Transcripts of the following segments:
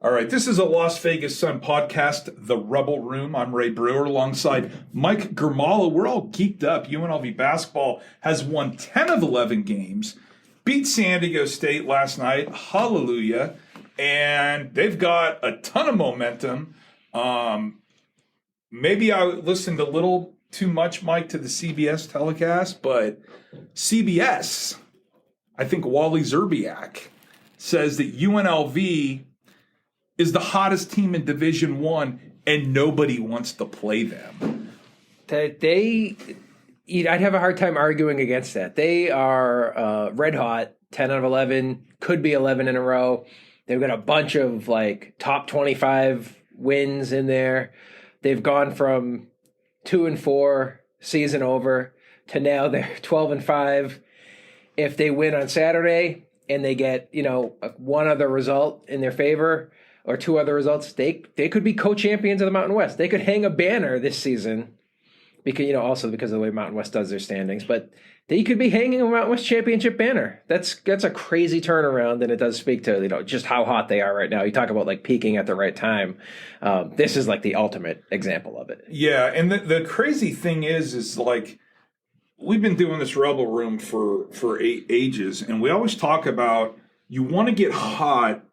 All right, this is a Las Vegas Sun podcast, The Rebel Room. I'm Ray Brewer alongside Mike Grimala. We're all geeked up. UNLV basketball has won 10 of 11 games, beat San Diego State last night. Hallelujah. And they've got a ton of momentum. Maybe I listened a little too much, Mike, to the CBS telecast, but CBS, I think Wally Zerbiak, says that UNLV is the hottest team in Division I, and nobody wants to play them. I'd have a hard time arguing against that. They are red hot, 10 out of 11, could be 11 in a row. They've got a bunch of top 25 wins in there. They've gone from 2-4 season over to now they're 12-5. If they win on Saturday and they get one other result in their favor or two other results, they could be co-champions of the Mountain West. They could hang a banner this season because also because of the way Mountain West does their standings, but they could be hanging a Mountain West championship banner. That's a crazy turnaround, and it does speak to just how hot they are right now. You talk about peaking at the right time. This is the ultimate example of it. Yeah, and the crazy thing is we've been doing this Rebel Room for ages, and we always talk about you want to get hot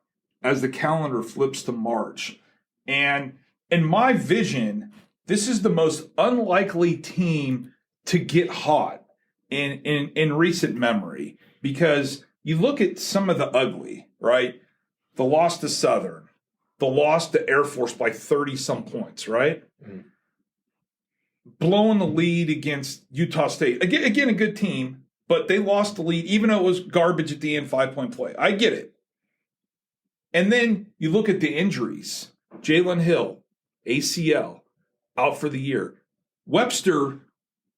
as the calendar flips to March. And in my vision, this is the most unlikely team to get hot in recent memory, because you look at some of the ugly, right? The loss to Southern, the loss to Air Force by 30-some points, right? Mm-hmm. Blowing the lead against Utah State. Again, a good team, but they lost the lead, even though it was garbage at the end, 5-point play. I get it. And then you look at the injuries. Jalen Hill, ACL, out for the year. Webster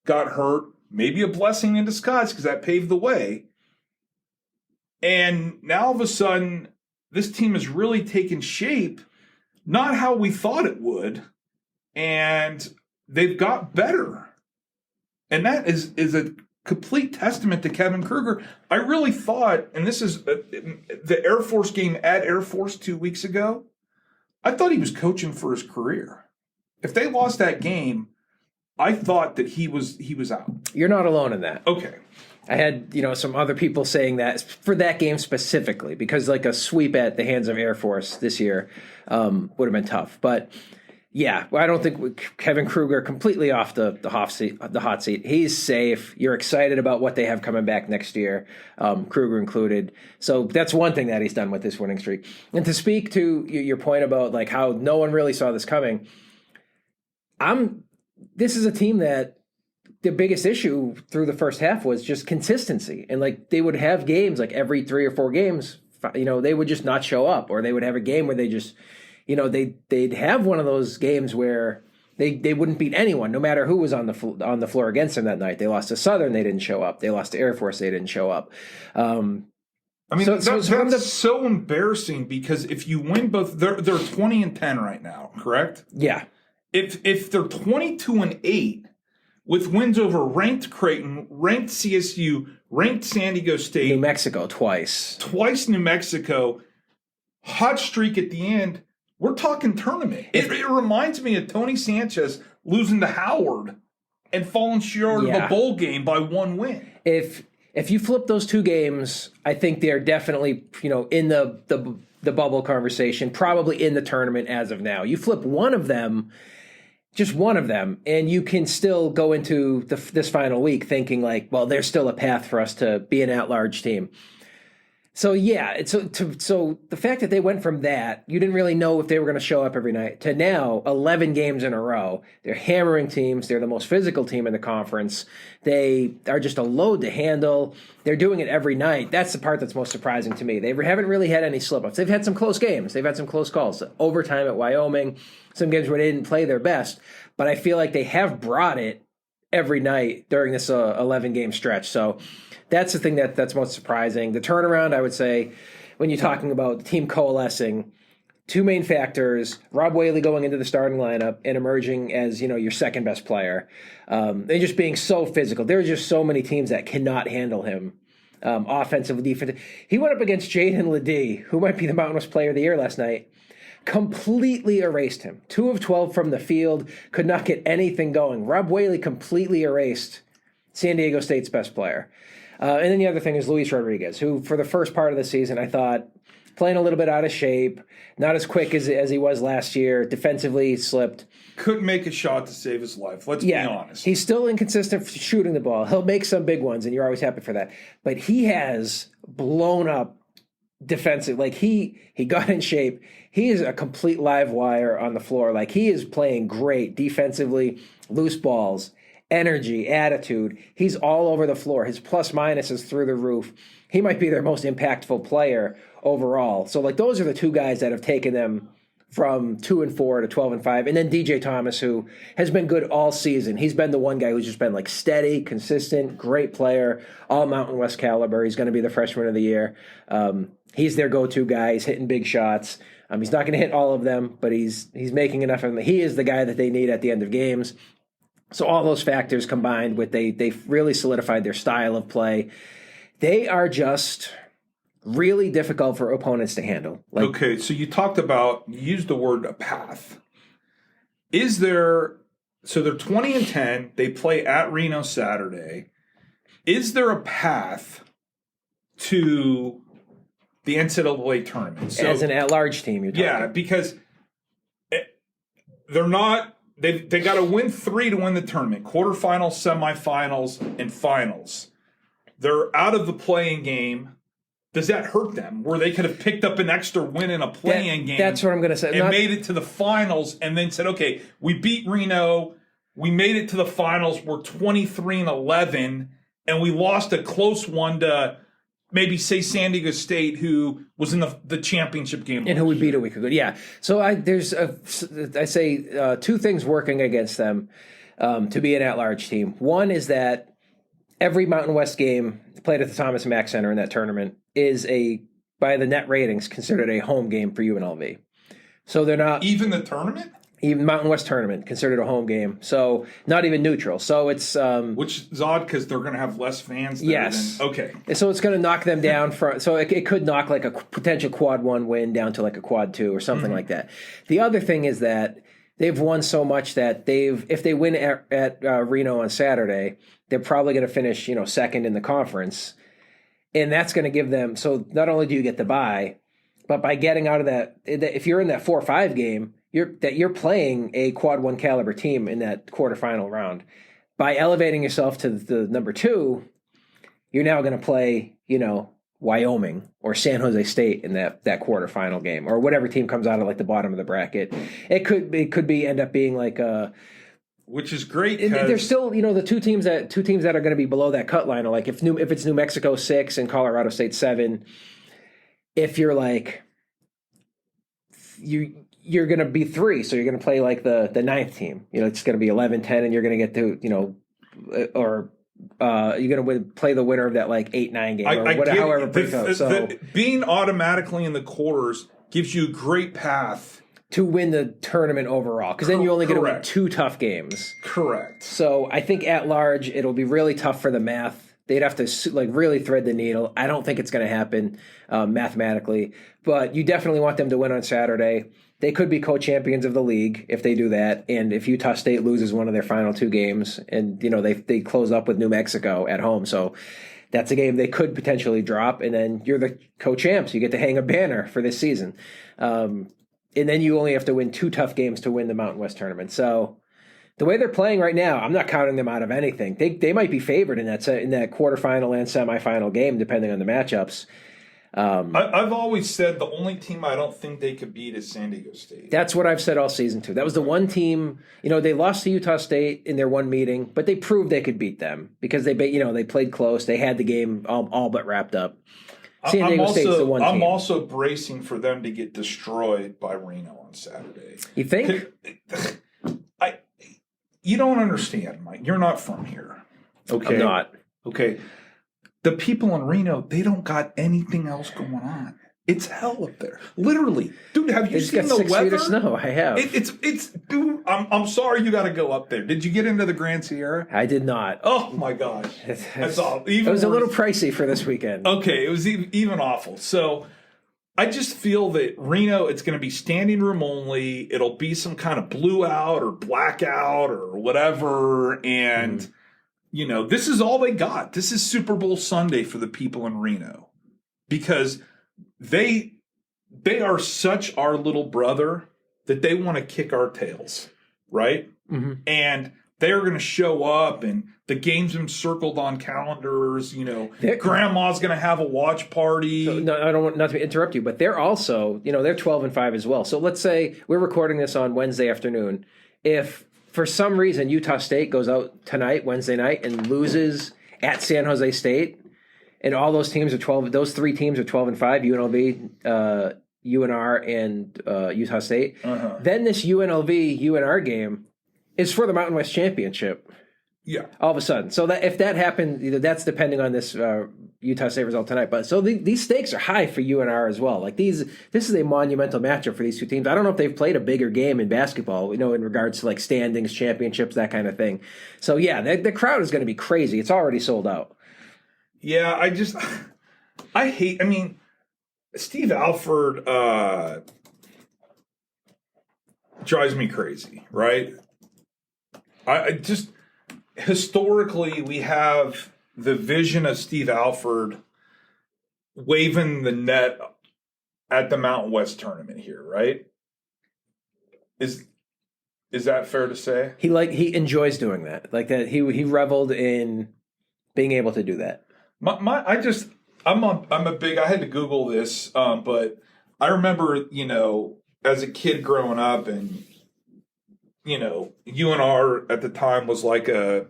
got hurt, maybe a blessing in disguise because that paved the way. And now all of a sudden, this team has really taken shape, not how we thought it would, and they've got better. And that is a complete testament to Kevin Kruger. I really thought, and this is the Air Force game at Air Force 2 weeks ago, I thought he was coaching for his career. If they lost that game, I thought that he was out. You're not alone in that. Okay. I had, some other people saying that for that game specifically, because a sweep at the hands of Air Force this year would have been tough. But yeah, I don't think Kevin Kruger completely off the hot seat. He's safe. You're excited about what they have coming back next year, Kruger included. So that's one thing that he's done with this winning streak. And to speak to your point about how no one really saw this coming, this is a team that the biggest issue through the first half was just consistency. And they would have games every 3 or 4 games, they would just not show up, or they would have a game where they just they'd have one of those games where they wouldn't beat anyone, no matter who was on the floor against them that night. They lost to Southern, they didn't show up. They lost to Air Force, they didn't show up. That's so embarrassing, because if you win both, they're 20-10 right now, correct? Yeah. If they're 22-8 with wins over ranked Creighton, ranked CSU, ranked San Diego State, New Mexico twice New Mexico, hot streak at the end. We're talking tournament. It reminds me of Tony Sanchez losing to Howard and falling short of a bowl game by 1 win. If you flip those 2 games, I think they're definitely in the bubble conversation, probably in the tournament as of now. You flip one of them, just one of them, and you can still go into this final week thinking there's still a path for us to be an at-large team. So yeah, so the fact that they went from that, you didn't really know if they were going to show up every night, to now 11 games in a row. They're hammering teams. They're the most physical team in the conference. They are just a load to handle. They're doing it every night. That's the part that's most surprising to me. They haven't really had any slip-ups. They've had some close games. They've had some close calls. Overtime at Wyoming, some games where they didn't play their best. But I feel like they have brought it every night during this 11-game stretch. So that's the thing that's most surprising. The turnaround, I would say, when you're talking about the team coalescing, 2 main factors: Rob Whaley going into the starting lineup and emerging as, your second best player. And just being so physical. There are just so many teams that cannot handle him. Offensive, defensive. He went up against Jaden Ledee, who might be the Mountain West Player of the Year last night. completely erased him. 2 of 12 from the field, could not get anything going. Rob Whaley completely erased San Diego State's best player. And then the other thing is Luis Rodriguez, who for the first part of the season, I thought, playing a little bit out of shape, not as quick as he was last year. Defensively, he slipped. Couldn't make a shot to save his life. Let's be honest. He's still inconsistent shooting the ball. He'll make some big ones, and you're always happy for that. But he has blown up defensive. Like, he got in shape. He is a complete live wire on the floor. Like, he is playing great defensively, loose balls, energy, attitude. He's all over the floor. His plus minus is through the roof. He might be their most impactful player overall. So, like, those are the two guys that have taken them from 2-4 to 12-5. And then DJ Thomas, who has been good all season. He's been the one guy who's just been, like, steady, consistent, great player, all Mountain West caliber. He's going to be the freshman of the year. He's their go-to guy. He's hitting big shots. He's not going to hit all of them, but he's making enough of them. He is the guy that they need at the end of games. So all those factors combined with they've really solidified their style of play. They are just really difficult for opponents to handle. Okay, so you used the word a path. Is there, so they're 20-10, they play at Reno Saturday. Is there a path to the NCAA tournament? So, as an at-large team, you're talking. Yeah, because they're not, they got to win 3 to win the tournament. Quarterfinals, semifinals, and finals. They're out of the playing game. Does that hurt them? Where they could have picked up an extra win in a playing game. That's what I'm going to say. And made it to the finals and then said, okay, we beat Reno. We made it to the finals. We're 23-11. And we lost a close one to maybe, say, San Diego State, who was in the championship game. And who we beat a week ago. Yeah. So I say two things working against them to be an at-large team. One is that every Mountain West game played at the Thomas & Mack Center in that tournament is by the net ratings, considered a home game for UNLV. So they're not... Even the tournament? Even Mountain West tournament, considered a home game. So not even neutral. So it's... which is odd because they're going to have less fans there. Yes. Okay. So it's going to knock them down from... So it could knock like a potential quad 1 win down to like a quad 2 or something like that. The other thing is that they've won so much that if they win at Reno on Saturday, they're probably going to finish, second in the conference. And that's going to give them, so not only do you get the bye, but by getting out of that, if you're in that 4-5 game, you're playing a quad 1 caliber team in that quarterfinal round. By elevating yourself to the number 2, you're now going to play, Wyoming or San Jose State in that quarterfinal game, or whatever team comes out of like the bottom of the bracket. It could end up being like a... Which is great. There's still, the two teams that are going to be below that cut line are like if it's New Mexico 6 and Colorado State 7. If you're like you're going to be 3, so you're going to play like the 9th team. It's going to be 11-10, and you're going to get to or you're going to play the winner of that like 8-9 game or whatever. However, being automatically in the quarters gives you a great path to win the tournament overall, because then you only get to win 2 tough games. Correct. So I think at large, it'll be really tough for the math. They'd have to like really thread the needle. I don't think it's going to happen mathematically, but you definitely want them to win on Saturday. They could be co-champions of the league if they do that. And if Utah State loses one of their final 2 games, and they close up with New Mexico at home, so that's a game they could potentially drop. And then you're the co-champs. You get to hang a banner for this season. And then you only have to win 2 tough games to win the Mountain West tournament. So the way they're playing right now, I'm not counting them out of anything. They might be favored in that quarterfinal and semifinal game, depending on the matchups. I've always said the only team I don't think they could beat is San Diego State. That's what I've said all season too. That was the one team. They lost to Utah State in their one meeting, but they proved they could beat them because they played close. They had the game all but wrapped up. San Diego State's the one team. I'm also bracing for them to get destroyed by Reno on Saturday. You think? You don't understand, Mike. You're not from here. Okay. I'm not. Okay. The people in Reno, they don't got anything else going on. It's hell up there. Literally. Dude, have you seen the weather? 6 feet of snow. I have. It's dude, I'm sorry you got to go up there. Did you get into the Grand Sierra? I did not. Oh, my gosh. That's all. It was a little pricey for this weekend. Okay, it was even awful. So I just feel that Reno, it's going to be standing room only. It'll be some kind of blue out or blackout or whatever. And, this is all they got. This is Super Bowl Sunday for the people in Reno because they are such our little brother that they want to kick our tails, right? Mm-hmm. And they're going to show up, and the game's been circled on calendars. Grandma's going to have a watch party. So, no, I don't want not to interrupt you, but they're also, they're 12-5 as well. So let's say we're recording this on Wednesday afternoon. If for some reason Utah State goes out tonight, Wednesday night, and loses at San Jose State, and all those teams are 12, those three teams are 12-5, UNLV, UNR, and Utah State. Then this UNLV UNR game is for the Mountain West Championship. Yeah. All of a sudden. So that if that happened, that's depending on this Utah State result tonight. But so these stakes are high for UNR as well. Like this is a monumental matchup for these two teams. I don't know if they've played a bigger game in basketball, in regards to like standings, championships, that kind of thing. So yeah, the crowd is going to be crazy. It's already sold out. Yeah, Steve Alford drives me crazy, right? I just historically we have the vision of Steve Alford waving the net at the Mountain West tournament here, right? Is that fair to say? He enjoys doing that. Like that he reveled in being able to do that. I had to Google this, but I remember, as a kid growing up and UNR at the time was like a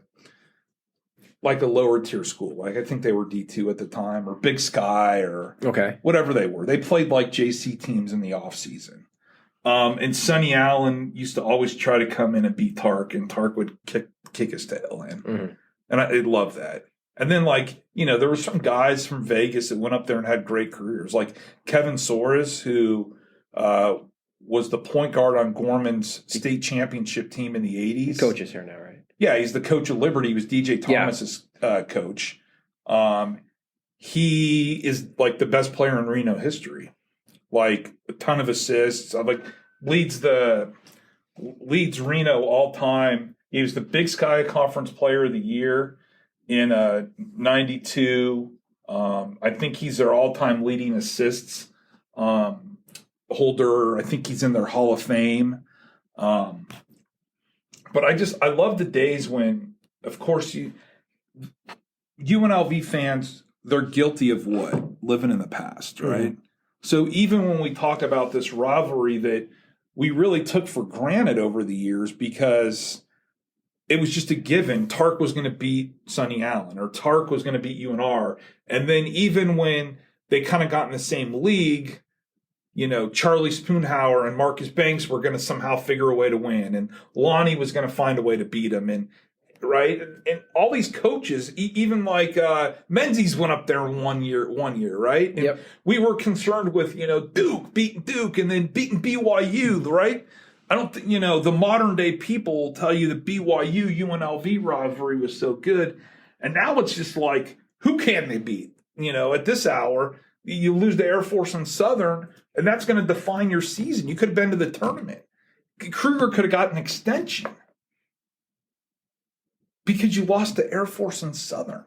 lower tier school. Like I think they were D2 at the time or Big Sky or whatever they were. They played like JC teams in the off season. And Sonny Allen used to always try to come in and beat Tark, and Tark would kick his tail in. Mm-hmm. And I love that. And then there were some guys from Vegas that went up there and had great careers. Like Kevin Soares, who was the point guard on Gorman's state championship team in the 80s. He coaches here now, right? Yeah, he's the coach of Liberty. He was DJ Thomas's coach. He is like the best player in Reno history. Like a ton of assists. Leads Reno all time. He was the Big Sky Conference Player of the Year in 92. I think he's their all-time leading assists holder. I think he's in their Hall of Fame. But I love the days when, of course, UNLV fans, they're guilty of what? Living in the past, right? Mm-hmm. So even when we talk about this rivalry that we really took for granted over the years because it was just a given, Tark was going to beat Sonny Allen or Tark was going to beat UNR. And then even when they kind of got in the same league, Charlie Spoonhauer and Marcus Banks were going to somehow figure a way to win. And Lonnie was going to find a way to beat him. And right. And all these coaches, even like Menzies went up there in one year, right? And yep. We were concerned with, Duke beating Duke and then beating BYU, right? I don't think, the modern day people will tell you the BYU UNLV rivalry was so good. And now it's just like, who can they beat? At this hour, you lose to Air Force and Southern, and that's going to define your season. You could have been to the tournament. Kruger could have got an extension because you lost to Air Force and Southern.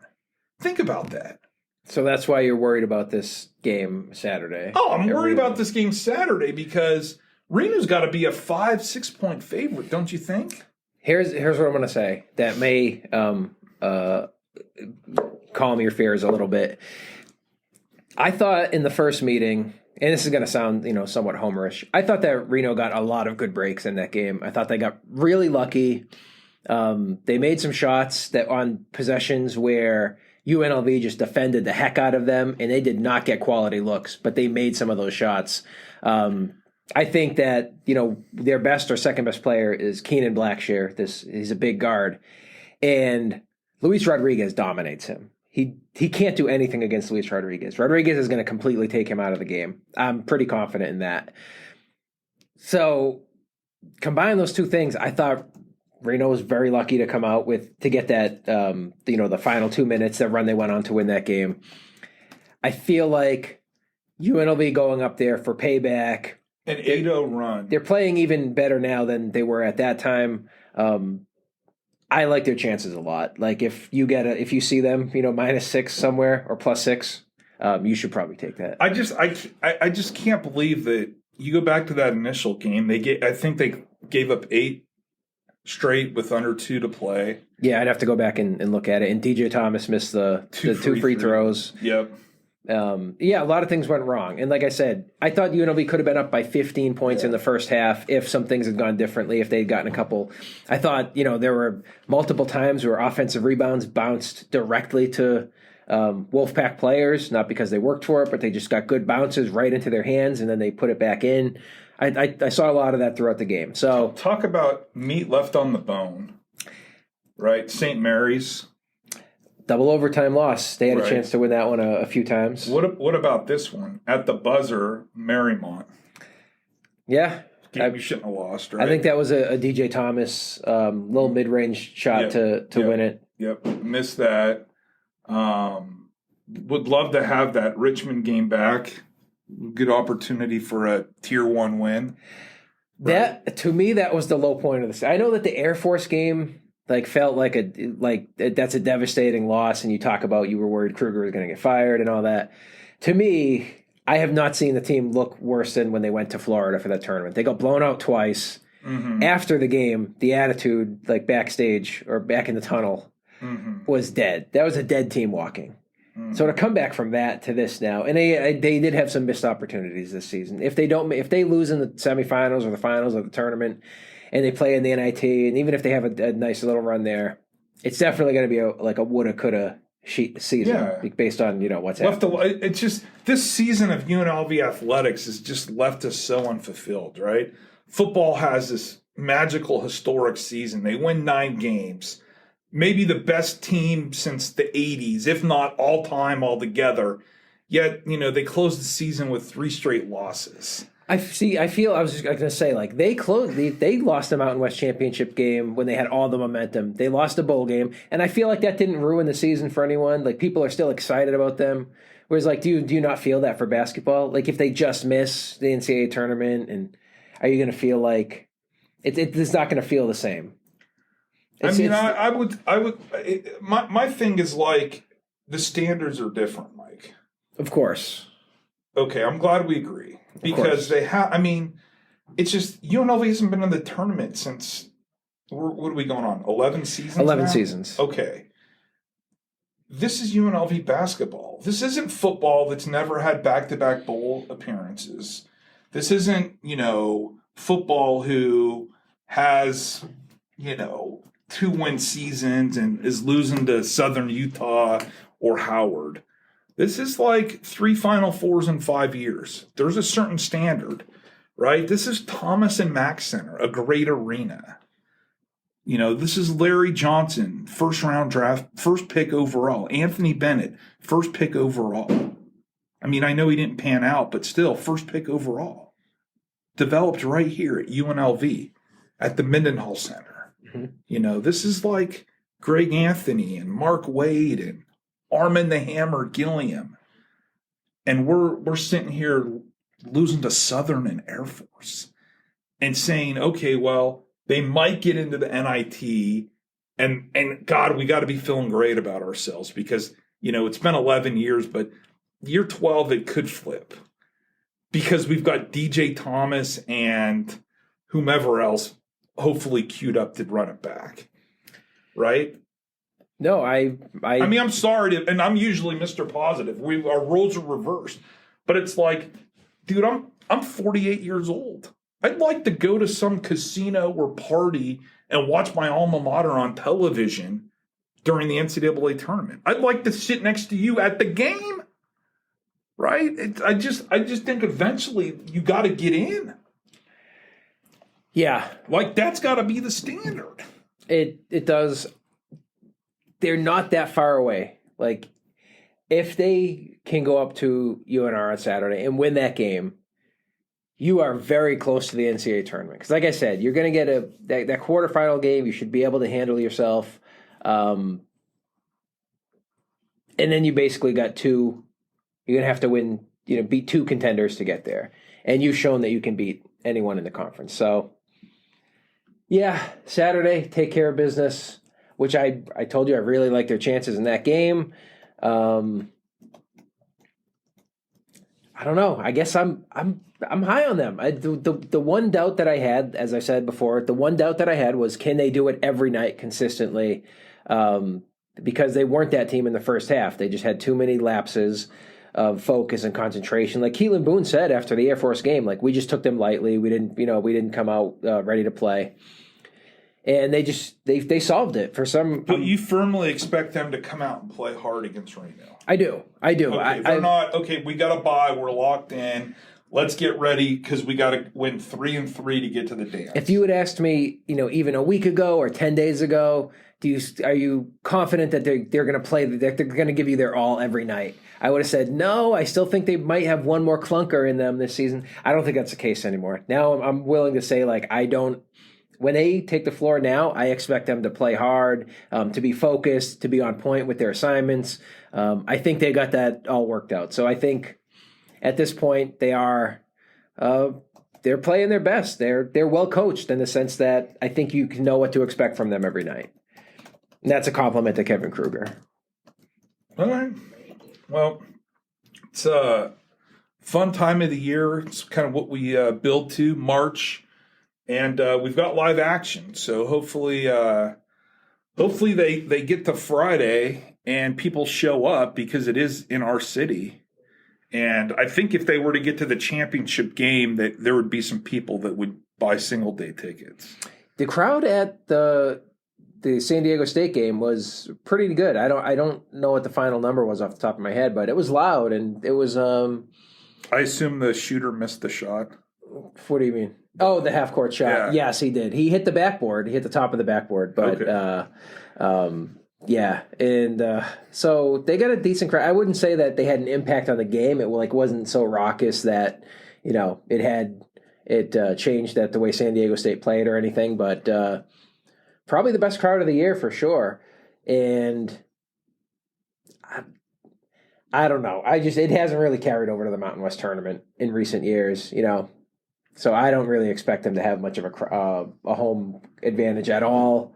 Think about that. So that's why you're worried about this game Saturday. Oh, I'm worried about this game Saturday because Reno's got to be a 5-6 point favorite, don't you think? Here's what I'm going to say that may calm your fears a little bit. I thought in the first meeting, and this is going to sound, somewhat homerish, I thought that Reno got a lot of good breaks in that game. I thought they got really lucky. They made some shots that on possessions where UNLV just defended the heck out of them, and they did not get quality looks, but they made some of those shots. I think that, their best or second best player is Keenan Blackshear. He's a big guard. And Luis Rodriguez dominates him. He can't do anything against Luis Rodriguez. Rodriguez is going to completely take him out of the game. I'm pretty confident in that. So combine those two things, I thought Reno was very lucky to come out to get that, the final 2 minutes, that run they went on to win that game. I feel like UNLV going up there for payback. An 8-0 run. They're playing even better now than they were at that time. I like their chances a lot. Like if you see them, -6 somewhere or +6, you should probably take that. I just can't believe that you go back to that initial game. I think they gave up 8 straight with under 2 to play. Yeah, I'd have to go back and look at it. And DJ Thomas missed the two free throws. Yep. Yeah, a lot of things went wrong. And like I said, I thought UNLV could have been up by 15 points in the first half if some things had gone differently, if they'd gotten a couple. I thought, there were multiple times where offensive rebounds bounced directly to Wolfpack players, not because they worked for it, but they just got good bounces right into their hands, and then they put it back in. I saw a lot of that throughout the game. So talk about meat left on the bone, right? St. Mary's. Double overtime loss. They had a chance to win that one a few times. What about this one? At the buzzer, Marymount. Yeah. Game you shouldn't have lost, right? I think that was a DJ Thomas little mid-range shot to win it. Yep. Missed that. Would love to have that Richmond game back. Good opportunity for a Tier 1 win. That, to me, that was the low point of this. I know that the Air Force game felt like that's a devastating loss, and you talk about you were worried Kruger was going to get fired and all that. To me, I have not seen the team look worse than when they went to Florida for that tournament. They got blown out twice. Mm-hmm. After the game, the attitude, backstage or back in the tunnel, was dead. That was a dead team walking. Mm-hmm. So to come back from that to this now, and they did have some missed opportunities this season. If they lose in the semifinals or the finals of the tournament, and they play in the NIT, and even if they have a nice little run there, it's definitely going to be a woulda, coulda season based on what's happening. It's just this season of UNLV athletics has just left us so unfulfilled, right? Football has this magical, historic season. They win 9 games, maybe the best team since the 80s, if not all time altogether. Yet, they closed the season with 3 straight losses. I was just going to say, they lost the Mountain West Championship game when they had all the momentum. They lost a bowl game, and I feel like that didn't ruin the season for anyone. People are still excited about them. Whereas, do you not feel that for basketball? If they just miss the NCAA tournament, and are you going to feel like it's not going to feel the same? I would. My thing is the standards are different, Mike. Of course. Okay, I'm glad we agree. Because they have, it's just UNLV hasn't been in the tournament since, what are we going on, 11 seasons 11 now? Seasons. Okay. This is UNLV basketball. This isn't football that's never had back-to-back bowl appearances. This isn't, football who has, 2-win seasons and is losing to Southern Utah or Howard. This is 3 Final Fours in 5 years. There's a certain standard, right? This is Thomas and Mack Center, a great arena. This is Larry Johnson, first-round draft, first pick overall. Anthony Bennett, first pick overall. I know he didn't pan out, but still, first pick overall. Developed right here at UNLV at the Mendenhall Center. Mm-hmm. This is Greg Anthony and Mark Wade and Armin the Hammer Gilliam. And we're sitting here losing to Southern and Air Force and saying, okay, well, they might get into the NIT, and God, we got to be feeling great about ourselves because, it's been 11 years, but year 12, it could flip because we've got DJ Thomas and whomever else hopefully queued up to run it back, right? No, I'm sorry, and I'm usually Mr. Positive. Our roles are reversed, but it's dude, I'm 48 years old. I'd like to go to some casino or party and watch my alma mater on television during the NCAA tournament. I'd like to sit next to you at the game, right? I just think eventually you got to get in. Yeah, that's got to be the standard. It does. They're not that far away. If they can go up to UNR on Saturday and win that game, you are very close to the NCAA tournament. Because like I said, you're going to get that quarterfinal game. You should be able to handle yourself. And then you basically got 2. You're going to have to win. beat two contenders to get there. And you've shown that you can beat anyone in the conference. So, yeah, Saturday, take care of business, which I told you I really like their chances in that game. I don't know. I guess I'm high on them. The one doubt that I had, as I said before, the one doubt that I had was, can they do it every night consistently? Because they weren't that team in the first half. They just had too many lapses of focus and concentration. Like Keelan Boone said after the Air Force game, like, we just took them lightly. We didn't come out ready to play. And they solved it for some. But you firmly expect them to come out and play hard against Reno. I do. Okay, they're not okay. We got to buy. We're locked in. Let's get ready because we got to win 3-3 to get to the dance. If you had asked me, even a week ago or 10 days ago, are you confident that they're going to play? They're going to give you their all every night? I would have said no. I still think they might have one more clunker in them this season. I don't think that's the case anymore. Now I'm willing to say, like, I don't. When they take the floor now, I expect them to play hard, to be focused, to be on point with their assignments. I think they got that all worked out. So I think at this point they are they're playing their best. They're well coached in the sense that I think you can know what to expect from them every night. And that's a compliment to Kevin Kruger. All right. Well, it's a fun time of the year. It's kind of what we build to, March. And we've got live action, so hopefully they get to Friday and people show up because it is in our city. And I think if they were to get to the championship game, that there would be some people that would buy single day tickets. The crowd at the San Diego State game was pretty good. I don't know what the final number was off the top of my head, but it was loud and it was. I assume the shooter missed the shot. What do you mean? Oh, the half court shot. Yeah. Yes, he did. He hit the backboard. He hit the top of the backboard. But okay. Yeah, and so they got a decent crowd. I wouldn't say that they had an impact on the game. It wasn't so raucous that it changed that the way San Diego State played or anything. But probably the best crowd of the year for sure. And I don't know. It hasn't really carried over to the Mountain West tournament in recent years. So I don't really expect them to have much of a home advantage at all.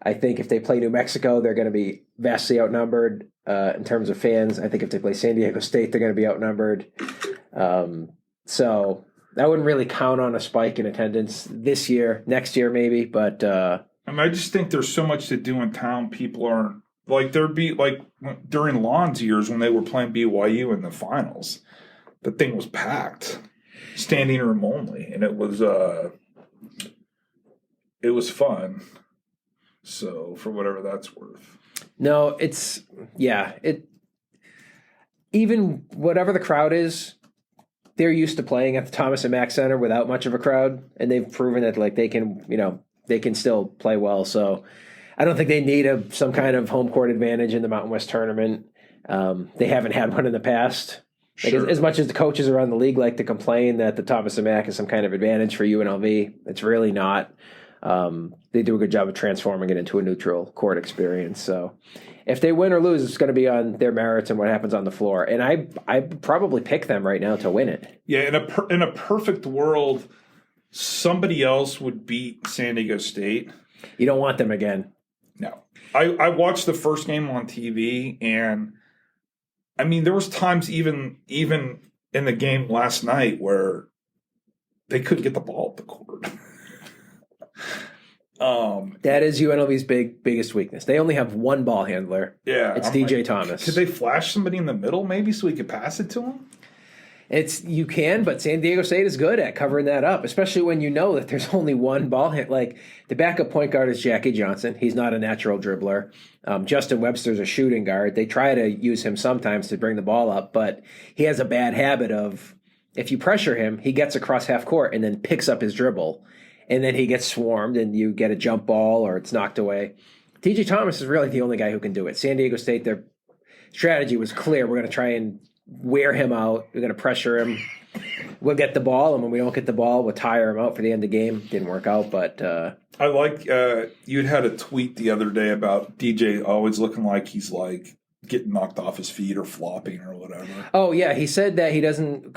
I think if they play New Mexico, they're going to be vastly outnumbered in terms of fans. I think if they play San Diego State, they're going to be outnumbered. So I wouldn't really count on a spike in attendance this year, next year maybe. But I just think there's so much to do in town. People aren't like there'd be like during Lon's years when they were playing BYU in the finals, the thing was packed. Standing room only, and it was fun. So for whatever that's worth. No, even whatever the crowd is, they're used to playing at the Thomas and Mack Center without much of a crowd, and they've proven that like they can still play well. So I don't think they need some kind of home court advantage in the Mountain West tournament. They haven't had one in the past. Sure. As much as the coaches around the league like to complain that the Thomas and Mack is some kind of advantage for UNLV, it's really not. They do a good job of transforming it into a neutral court experience. So if they win or lose, it's going to be on their merits and what happens on the floor. And I probably pick them right now to win it. Yeah, in a perfect world, somebody else would beat San Diego State. You don't want them again. No. I watched the first game on TV, and I mean, there was times even in the game last night where they couldn't get the ball up the court. That is UNLV's biggest weakness. They only have one ball handler. Yeah, it's DJ Thomas. Could they flash somebody in the middle maybe so we could pass it to him? You can, but San Diego State is good at covering that up, especially when you know that there's only one ball hit. Like the backup point guard is Jackie Johnson. He's not a natural dribbler. Justin Webster's a shooting guard. They try to use him sometimes to bring the ball up, but he has a bad habit of if you pressure him, he gets across half court and then picks up his dribble, and then he gets swarmed and you get a jump ball or it's knocked away. TJ Thomas is really the only guy who can do it. San Diego State, their strategy was clear. We're going to try and wear him out. We're going to pressure him. We'll get the ball, and when we don't get the ball, we'll tire him out for the end of the game. Didn't work out, but I like you'd had a tweet the other day about DJ always looking like he's like getting knocked off his feet or flopping or whatever. Oh yeah, he said that he doesn't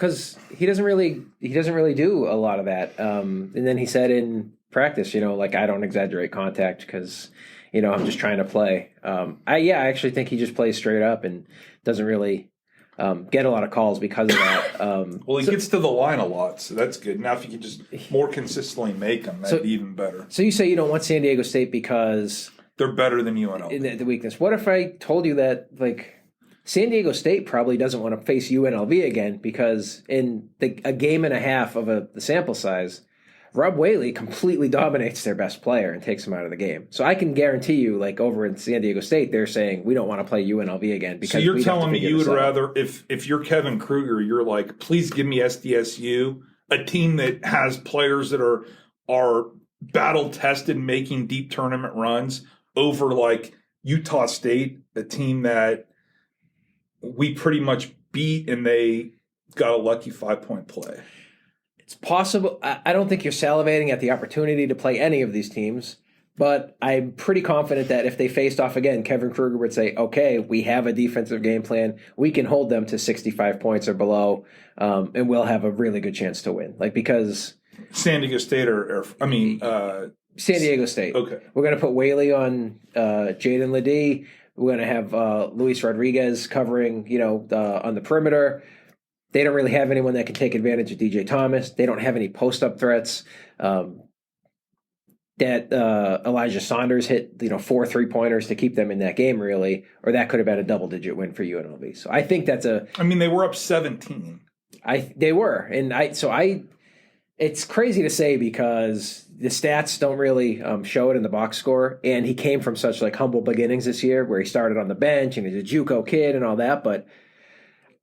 really do a lot of that. And then he said in practice, like I don't exaggerate contact because I'm just trying to play. I actually think he just plays straight up and doesn't really get a lot of calls because of that. Well, he gets to the line a lot, so that's good. Now, if you could just more consistently make them, that'd be even better. So you say you don't want San Diego State because they're better than UNLV. In the weakness. What if I told you that, San Diego State probably doesn't want to face UNLV again because in a game and a half of the sample size, Rob Whaley completely dominates their best player and takes him out of the game. So I can guarantee you, over in San Diego State, they're saying we don't want to play UNLV again because. So you're telling me you would rather, if you're Kevin Kruger, you're like, please give me SDSU, a team that has players that are battle tested, making deep tournament runs, over Utah State, a team that we pretty much beat and they got a lucky 5-point play. It's possible. I don't think you're salivating at the opportunity to play any of these teams, but I'm pretty confident that if they faced off again, Kevin Kruger would say, okay, we have a defensive game plan. We can hold them to 65 points or below, and we'll have a really good chance to win. Because San Diego State San Diego State. Okay. We're going to put Whaley on Jaden Ledee. We're going to have Luis Rodriguez covering, on the perimeter. They don't really have anyone that can take advantage of DJ Thomas. They don't have any post-up threats. That Elijah Saunders hit, 4 3-pointers to keep them in that game, really, or that could have been a double-digit win for UNLV. So I think that's they were up 17. They were, and it's crazy to say because the stats don't really show it in the box score, and he came from such humble beginnings this year where he started on the bench and he's a JUCO kid and all that, but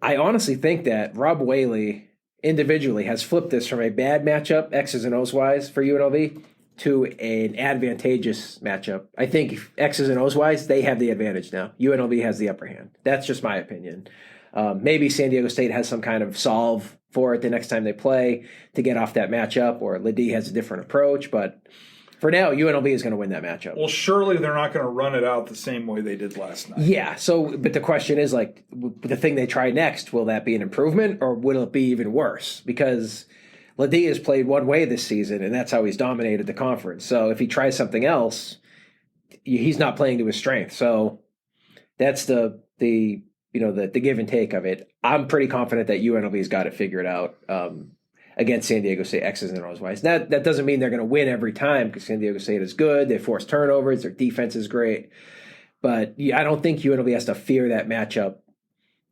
I honestly think that Rob Whaley individually has flipped this from a bad matchup, X's and O's wise, for UNLV to an advantageous matchup. I think X's and O's wise, they have the advantage now. UNLV has the upper hand. That's just my opinion. Maybe San Diego State has some kind of solve for it the next time they play to get off that matchup, or Ledee has a different approach. But for now, UNLV is going to win that matchup. Well, surely they're not going to run it out the same way they did last night. Yeah. So, but the question is, the thing they try next, will that be an improvement or will it be even worse? Because Ledee has played one way this season, and that's how he's dominated the conference. So if he tries something else, he's not playing to his strength. So that's the give and take of it. I'm pretty confident that UNLV's got it figured out against San Diego State, X's and O's wise. That doesn't mean they're going to win every time because San Diego State is good. They force turnovers. Their defense is great. But I don't think UNLV has to fear that matchup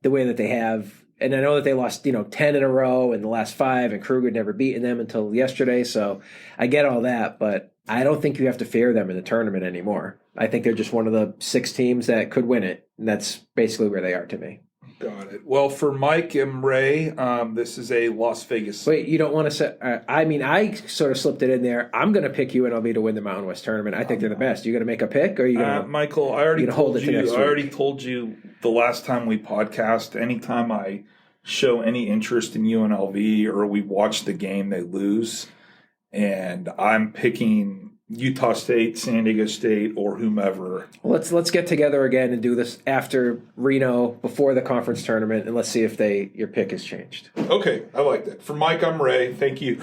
the way that they have. And I know that they lost 10 in a row in the last 5, and Kruger had never beaten them until yesterday. So I get all that, but I don't think you have to fear them in the tournament anymore. I think they're just one of the 6 teams that could win it, and that's basically where they are to me. Got it. Well, for Mike and Ray, this is a Las Vegas. Wait, you don't want to say? I sort of slipped it in there. I'm going to pick UNLV to win the Mountain West tournament. I think they're the best. You going to make a pick, or are you going to? Michael, I already told you the last time we podcast. Anytime I show any interest in UNLV or we watch the game, they lose, and I'm picking Utah State, San Diego State, or whomever. Let's get together again and do this after Reno, before the conference tournament, and let's see if your pick has changed. Okay, I like that. For Mike, I'm Ray. Thank you.